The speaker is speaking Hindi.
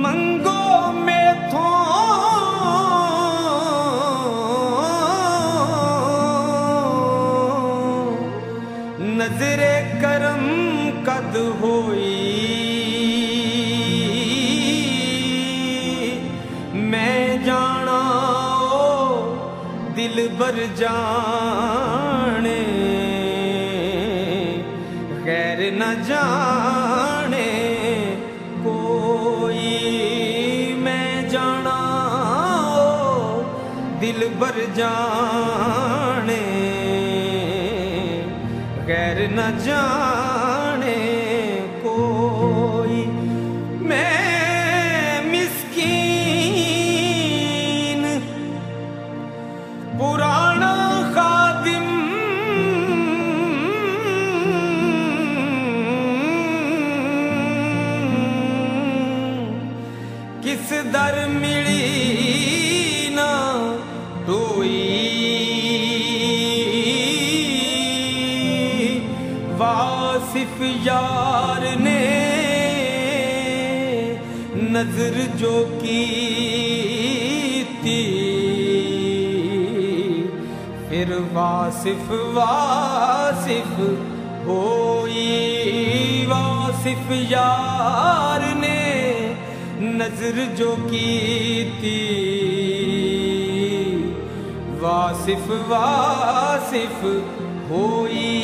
मंगो मेथों नजरे करम कद होई, मैं जाना ओ दिल बर जाने, गैर न जाने कोई। मैं जाना ओ दिल बर जाने, गैर न जाने कोई। मैं मिस्कीन पुराना खादिम, किस दर मिली ना टोई। वासिफ यार ने नजर जो की थी, फिर वासिफ वासिफ होई। वासिफ यार ने नजर जो की थी, वासिफ वासिफ होई।